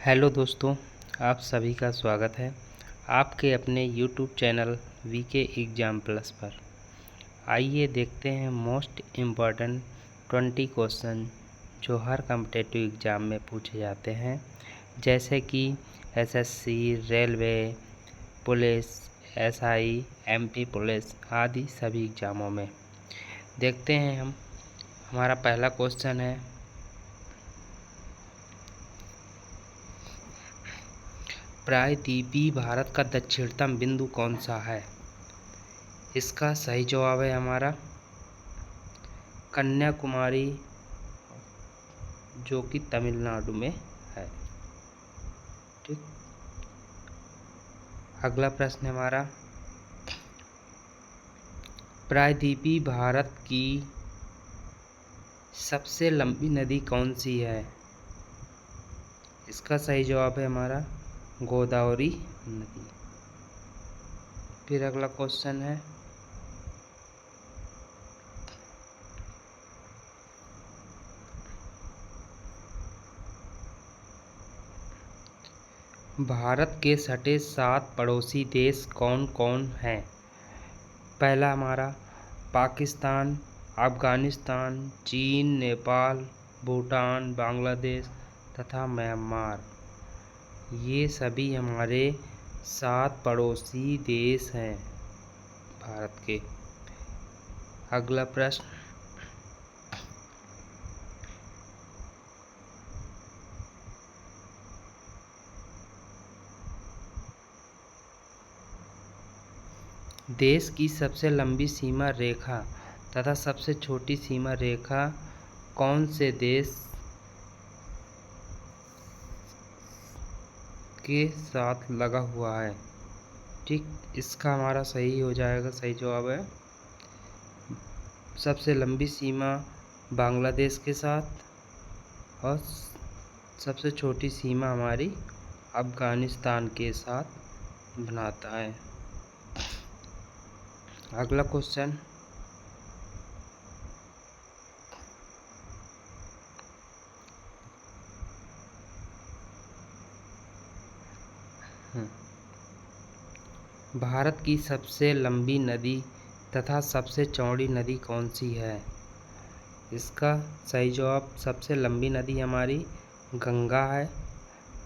Hello दोस्तों, आप सभी का स्वागत है आपके अपने YouTube channel VK exam plus पर। आइए देखते हैं मोस्ट इम्पॉर्टेंट 20 क्वेश्चन जो हर कॉम्पिटिटिव एग्ज़ाम में पूछे जाते हैं, जैसे कि SSC, railway, police, SI, MP police आदि सभी एग्ज़ामों में। देखते हैं हम। हमारा पहला क्वेश्चन है, प्रायद्वीपीय भारत का दक्षिणतम बिंदु कौन सा है? इसका सही जवाब है हमारा कन्याकुमारी, जो कि तमिलनाडु में है। ठीक। अगला प्रश्न है हमारा, प्रायद्वीपीय भारत की सबसे लंबी नदी कौन सी है? इसका सही जवाब है हमारा गोदावरी नदी। फिर अगला क्वेश्चन है, भारत के सटे 7 पड़ोसी देश कौन कौन हैं? पहला हमारा पाकिस्तान, अफ़गानिस्तान, चीन, नेपाल, भूटान, बांग्लादेश तथा म्यांमार। ये सभी हमारे 7 पड़ोसी देश हैं भारत के। अगला प्रश्न, देश की सबसे लंबी सीमा रेखा तथा सबसे छोटी सीमा रेखा कौन से देश के साथ लगा हुआ है? ठीक, इसका हमारा सही हो जाएगा, सही जवाब है सबसे लंबी सीमा बांग्लादेश के साथ और सबसे छोटी सीमा हमारी अफ़गानिस्तान के साथ बनाता है। अगला क्वेश्चन, भारत की सबसे लंबी नदी तथा सबसे चौड़ी नदी कौन सी है? इसका सही जवाब सबसे लंबी नदी हमारी गंगा है,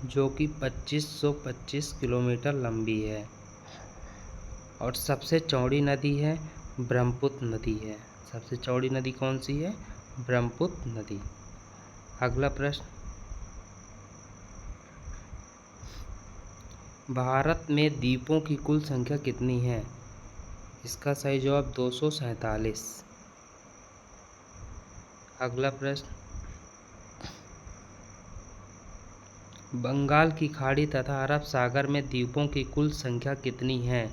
जो कि 2525 किलोमीटर लंबी है। और सबसे चौड़ी नदी है ब्रह्मपुत्र नदी है। सबसे चौड़ी नदी कौन सी है? ब्रह्मपुत्र नदी। अगला प्रश्न, भारत में द्वीपों की कुल संख्या कितनी है? इसका सही जवाब 247। अगला प्रश्न, बंगाल की खाड़ी तथा अरब सागर में द्वीपों की कुल संख्या कितनी है?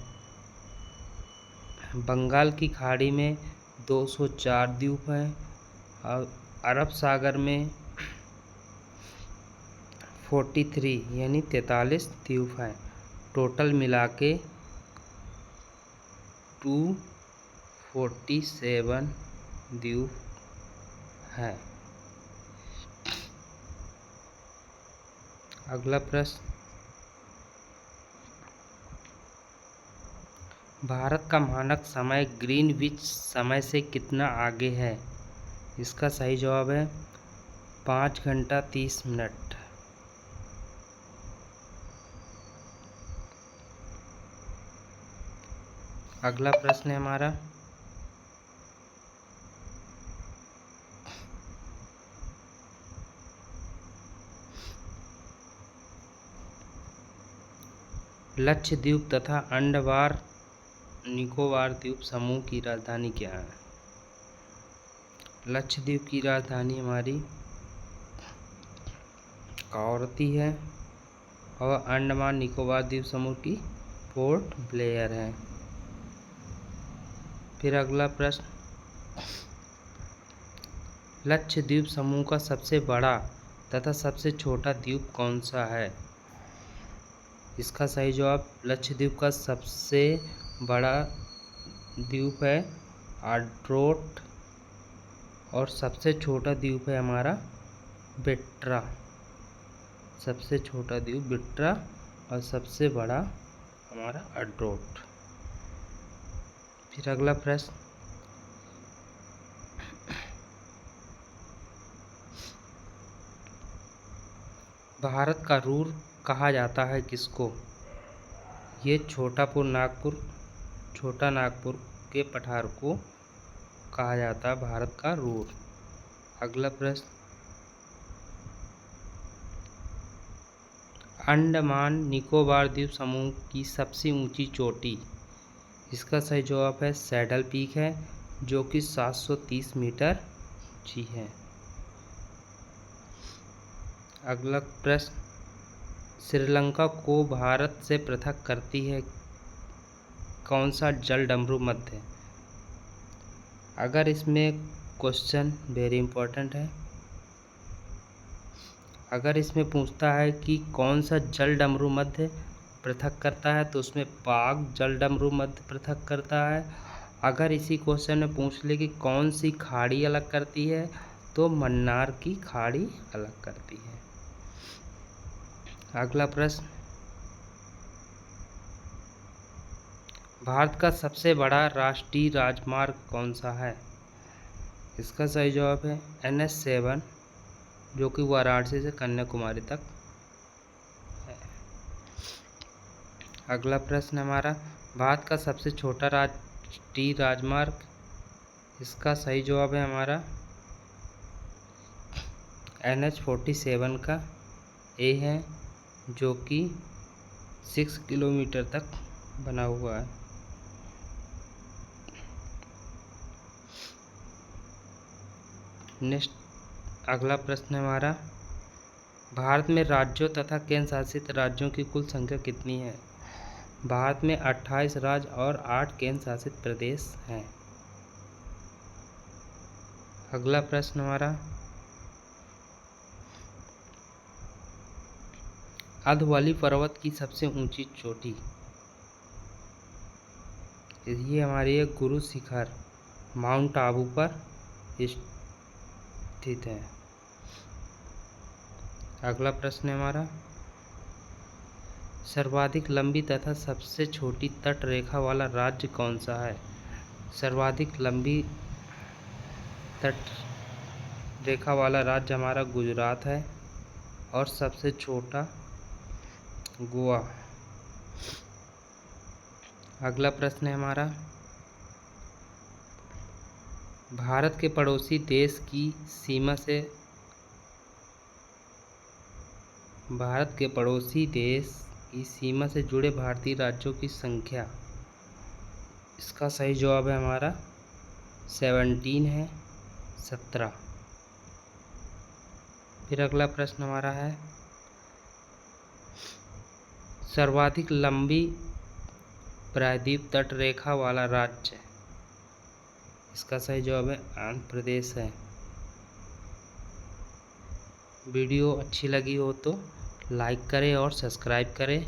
बंगाल की खाड़ी में 204 द्वीप हैं और अरब सागर में 43 यानी 43 द्वीप हैं। टोटल मिला के 247 द्वीप हैं। अगला प्रश्न, भारत का मानक समय ग्रीनविच समय से कितना आगे है? इसका सही जवाब है 5 घंटा 30 मिनट। अगला प्रश्न है हमारा, लक्षद्वीप तथा अंडमान निकोबार द्वीप समूह की राजधानी क्या है? लक्षद्वीप की राजधानी हमारी कवरत्ती है और अंडमान निकोबार द्वीप समूह की पोर्ट ब्लेयर है। फिर अगला प्रश्न, लक्षद्वीप समूह का सबसे बड़ा तथा सबसे छोटा द्वीप कौन सा है? इसका सही जवाब लक्षद्वीप का सबसे बड़ा द्वीप है आड्रोट और सबसे छोटा द्वीप है हमारा बेट्रा। सबसे छोटा द्वीप बिट्रा और सबसे बड़ा हमारा अड्रोट। फिर अगला प्रश्न, भारत का रूर कहा जाता है किसको? ये छोटा नागपुर के पठार को कहा जाता है भारत का रूर। अगला प्रश्न, अंडमान निकोबार द्वीप समूह की सबसे ऊंची चोटी? इसका सही जवाब है सैडल पीक है, जो कि 730 मीटर ऊंची है। अगला प्रश्न, श्रीलंका को भारत से पृथक करती है कौन सा जल डमरू मध्य? अगर इसमें क्वेश्चन वेरी इंपॉर्टेंट है, अगर इसमें पूछता है कि कौन सा जल डमरू मध्य पृथक करता है तो उसमें पाक जल डमरू मध्य पृथक करता है। अगर इसी क्वेश्चन में पूछ ले कि कौन सी खाड़ी अलग करती है तो मन्नार की खाड़ी अलग करती है। अगला प्रश्न, भारत का सबसे बड़ा राष्ट्रीय राजमार्ग कौन सा है? इसका सही जवाब है NH7, जो कि वाराणसी से कन्याकुमारी तक है। अगला प्रश्न हमारा, भारत का सबसे छोटा राष्ट्रीय राजमार्ग? इसका सही जवाब है हमारा NH47 का A है, जो कि 6 किलोमीटर तक बना हुआ है। नेक्स्ट अगला प्रश्न हमारा, भारत में राज्यों तथा केंद्र शासित राज्यों की कुल संख्या कितनी है? भारत में 28 राज्य और 8 केंद्र शासित प्रदेश हैं। अगला प्रश्न हमारा, अधवाली पर्वत की सबसे ऊंची चोटी? ये हमारी है गुरु शिखर, माउंट आबू पर स्थित है। अगला प्रश्न है हमारा, सर्वाधिक लंबी तथा सबसे छोटी तट रेखा वाला राज्य कौन सा है? सर्वाधिक लंबी तट रेखा वाला राज्य हमारा गुजरात है और सबसे छोटा गोवा। अगला प्रश्न है हमारा, भारत के पड़ोसी देश की सीमा से जुड़े भारतीय राज्यों की संख्या? इसका सही जवाब है हमारा 17 है, 17। फिर अगला प्रश्न हमारा है, सर्वाधिक लंबी प्रायद्वीप तट रेखा वाला राज्य? इसका सही जवाब है आंध्र प्रदेश है। वीडियो अच्छी लगी हो तो लाइक करें और सब्सक्राइब करें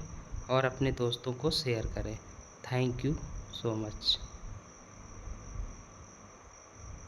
और अपने दोस्तों को शेयर करें। Thank you so much.